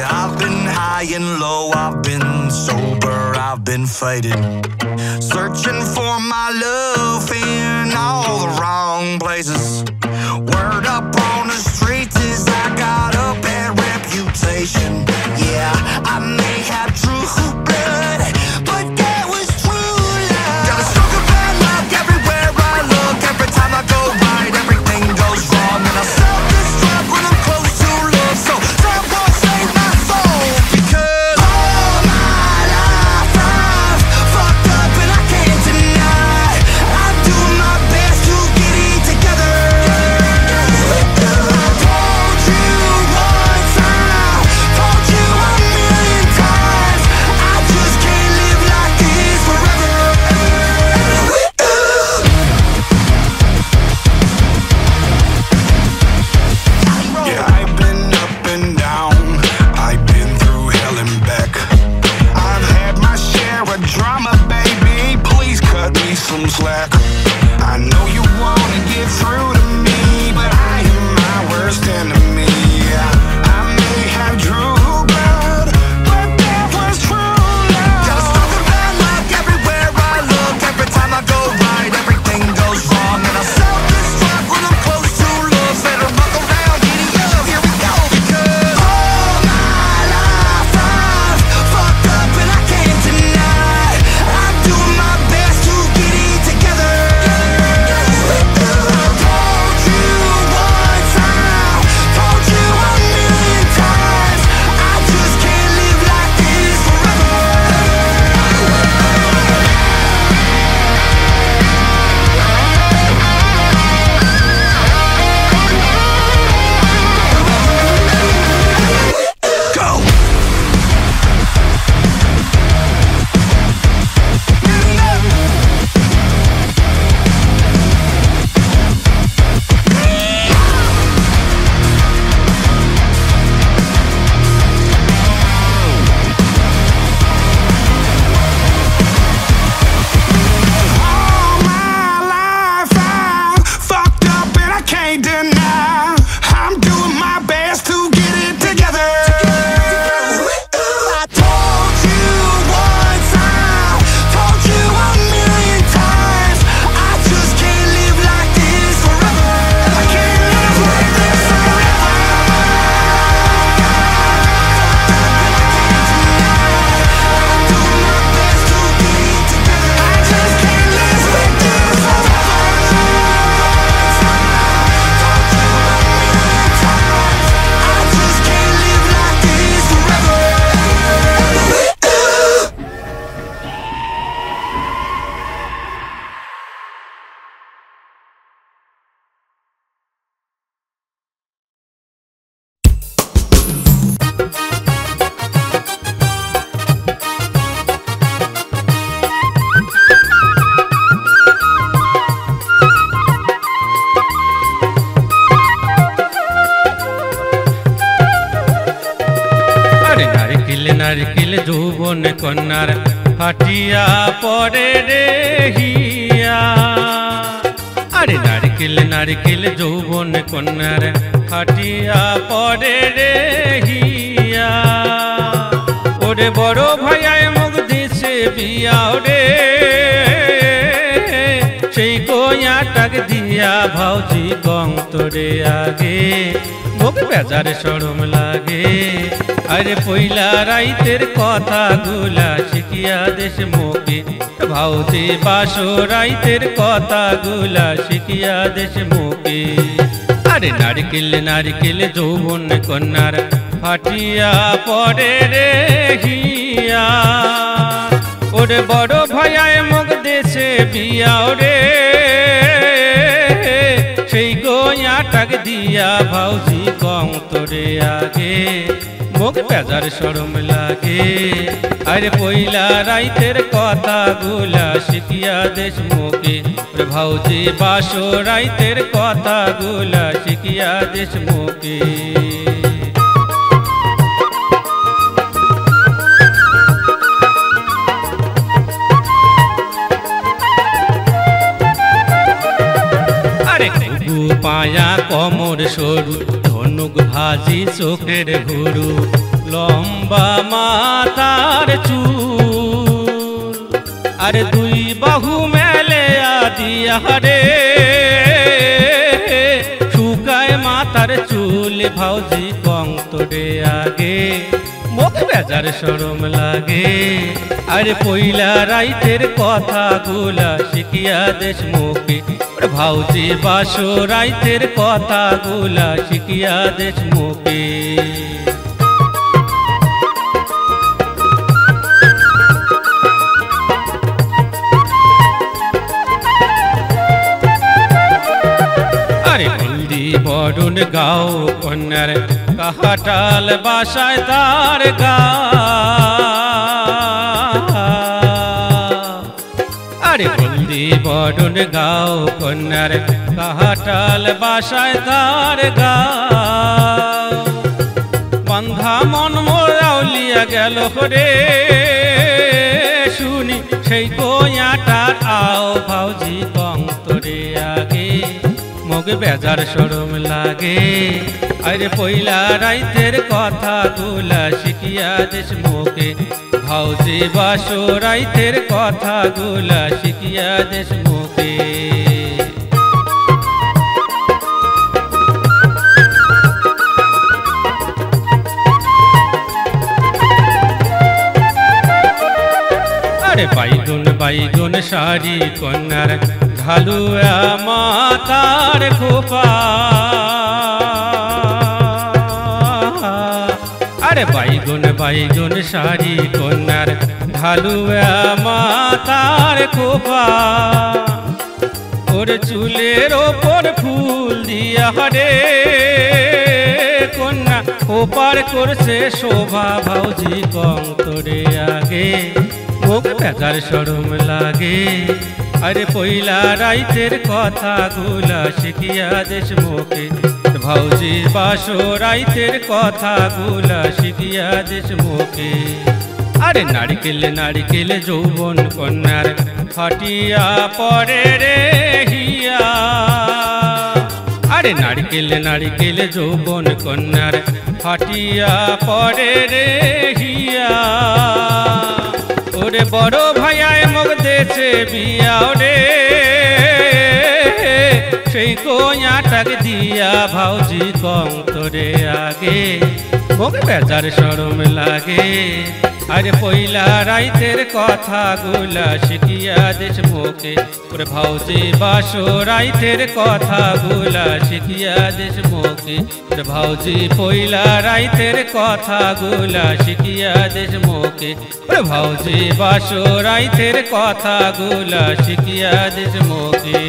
I've been high and low, I've been sober, I've been fighting, searching for my love in all the wrong places. Word up on the streets is I got a bad reputation. Yeah, I may have true blood, but that was true love. Got a stroke of bad luck everywhere I look. Every time I go right, everything goes wrong, and I self-destruct when I'm close to love. So someone save my soul, because all my life I've fucked up and I can't deny. I'm doing my best to get it together. I told you once, I told you a million times, I just can't live like this forever. Yeah, I've been up and down, I've been through hell and back. I've had my share of drama, baby, please cut me some slack. I know you wanna get through to me, but I am my worst enemy. I may have true blood, but that was true love. Got a stroke of bad luck everywhere I look. Every time I go right, everything goes wrong, and I self-destruct when I'm close to love. Better buckle down, giddy up, here we go. Because all my life I've fucked up and I can't deny. I'm doing my best to get it together. I told you once, I told you a million times, I just can't live like this forever. Go! All my life I've fucked up and I can't deny. I'm doing my best to get it together. I told you once, I told you a million times, I just can't live like this forever. I can't live like this forever. I'm doing my best to get it together. I just can't live like this forever. I just can't live like this forever. আরে নারকেল নারকেল যৌবন কন্যার ফাটিয়া পড়ে রে হিয়া। আরে নারকেল নারকেল যৌবন কন্যার ফাটিয়া পড়ে রে হিয়া। ওরে বড় ভাইয়ায় মুখ দিছে বিয়া রে, সেই কোয়া টাক দিয়া ভাউজি কং তোরে আগে, মুখ বেজার সরম লাগে। আরে পইলা রাইতের কথা গুলা শিখিয়া দেশ মুখে, ভাউজি বাসো রাইতের কথা গুলা শিখিয়া দেশ মুখে। আরে নারকেল নারকেল যৌবন কন্যার ফাটিয়া পড়ে রে হিয়া। ওরে বড় ভাইয়ায় মুখ দেশে বিয়া রে, সেই গোয়া টাক দিয়া ভাউজি কং তোরে আগে, মুখ বেজার সরম লাগে। আরে পইলা রাইতের কথা গুলা শিখিয়া দেশ মুখে, ভাউজি বাসো রাইতের কথা গুলা শিখিয়া দেশ মুখে। পায়া কমর সরু, ধনুক ভাজি চোখের ঘুরু, লম্বা মাথার চুল আরে দুই বাহু মেলে দিয়া রে শুকায় মাথার চুল ভাউজি কং তোরে আগে মুখ বেজার শরম লাগে আরে পইলা রাইতের কথা গুলা শিখিয়া দেশ মুখে ভাউজি বাসো রাইতের কথা গুলা শিখিয়া দেশ মুখে আরে হলদি বরুণ গাও কন্যার কাহাটাল বাসায় তার গা আরে হলদি বরুণ গাও কন্যার কাহাটাল বাসায় তার গা বন্ধা মন মোরাউলিয়া গেল রে শুনি সেই কোয়াটার আও ভাউজি কং তোরে আগে মুখ বেজার শরম লাগে আরে পইলা রাইতের কথা গুলা শিখিয়া দেশ মুখে ভাউজি বাসো রাইতের কথা গুলা শিখিয়া দেশ মুখে আরে বাইগুন বাইগুন শাড়ি কন্যার ঢালুয়া মাতার খোপা আরে বাইগুন বাইগুন শাড়ি কন্যার ঢালুয়া মাতার খোপা ওর চুলের ওপর ফুল দিয়া রে কন্যা খোপার করছে শোভা ভাউজি কং তোরে আগে মুখ বেজার শরম লাগে আরে পইলা রাইতের কথা গুলা শিখিয়া দেশ মুখে ভাউজি বাসো রাইতের কথা গুলা শিখিয়া দেশ মুখে আরে নারিকেল নারিকেল যৌবন কন্যার ফাটিয়া পরে রে হিয়া আরে নারিকেল নারিকেল যৌবন কন্যার ফাটিয়া পরে রে হিয়া ওরে বড় ভাইয়ায় মুখ দেছে বিয়াও রে সেই কোয়াটাক দিয়া ভাউজি কং তোরে আগে মুখ বেজার শরম লাগে আরে পইলা রাইতের কথা গুলা শিখিয়া দেশ মুখে ওরে ভাউজি বাসো রাইতের কথা গুলা শিখিয়া দেশ মুখে ওরে ভাউজি পইলা রাইতের কথা গুলা শিখিয়া দেশ মুখে ওরে ভাউজি বাসো রাইতের কথা গুলা শিখিয়া দেশ মুখে।